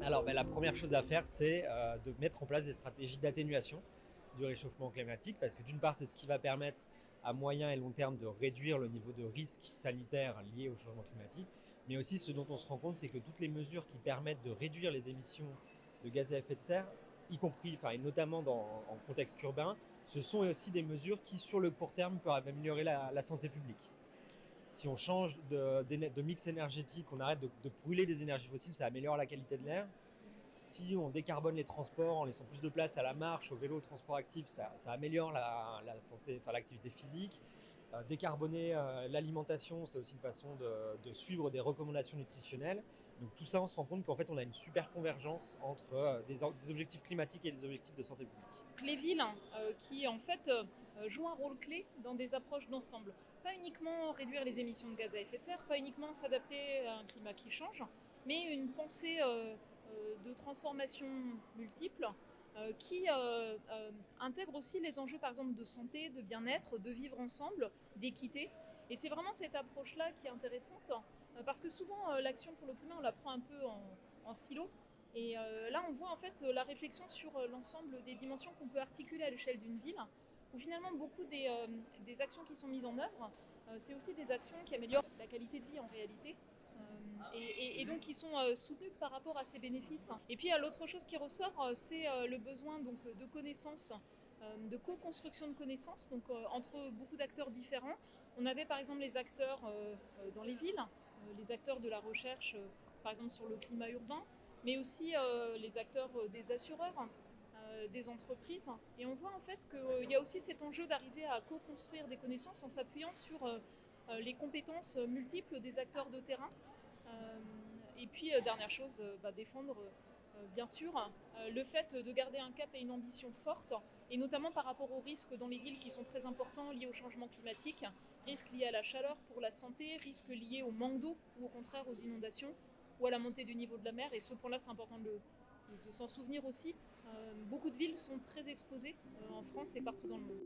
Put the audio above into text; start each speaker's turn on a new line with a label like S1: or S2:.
S1: Alors, la première chose à faire, c'est de mettre en place des stratégies d'atténuation du réchauffement climatique, parce que d'une part, c'est ce qui va permettre à moyen et long terme de réduire le niveau de risque sanitaire lié au changement climatique, mais aussi ce dont on se rend compte, c'est que toutes les mesures qui permettent de réduire les émissions de gaz à effet de serre, y compris, et notamment en contexte urbain, ce sont aussi des mesures qui, sur le court terme, peuvent améliorer la santé publique. Si on change de mix énergétique, on arrête de brûler des énergies fossiles, ça améliore la qualité de l'air. Si on décarbone les transports en laissant plus de place à la marche, au vélo, au transport actif, ça améliore la santé, l'activité physique. Décarboner l'alimentation, c'est aussi une façon de suivre des recommandations nutritionnelles. Donc tout ça, on se rend compte qu'en fait, on a une super convergence entre des objectifs climatiques et des objectifs de santé publique.
S2: Les villes qui en fait jouent un rôle clé dans des approches d'ensemble. Pas uniquement réduire les émissions de gaz à effet de serre, pas uniquement s'adapter à un climat qui change, mais une pensée de transformation multiple qui intègre aussi les enjeux par exemple de santé, de bien-être, de vivre ensemble, d'équité. Et c'est vraiment cette approche-là qui est intéressante parce que souvent l'action pour le climat on la prend un peu en silo. Et là, on voit en fait la réflexion sur l'ensemble des dimensions qu'on peut articuler à l'échelle d'une ville, où finalement beaucoup des actions qui sont mises en œuvre, c'est aussi des actions qui améliorent la qualité de vie en réalité, et donc qui sont soutenues par rapport à ces bénéfices. Et puis l'autre chose qui ressort, c'est le besoin donc, de connaissances, de co-construction de connaissances, donc entre beaucoup d'acteurs différents. On avait par exemple les acteurs dans les villes, les acteurs de la recherche, par exemple sur le climat urbain, mais aussi les acteurs des assureurs, des entreprises. Et on voit en fait qu'il y a aussi cet enjeu d'arriver à co-construire des connaissances en s'appuyant sur les compétences multiples des acteurs de terrain. Et puis, dernière chose, défendre bien sûr le fait de garder un cap et une ambition forte, et notamment par rapport aux risques dans les villes qui sont très importants liés au changement climatique, risques liés à la chaleur pour la santé, risques liés au manque d'eau ou au contraire aux inondations ou à la montée du niveau de la mer. Et ce point-là, c'est important de s'en souvenir aussi. Beaucoup de villes sont très exposées en France et partout dans le monde.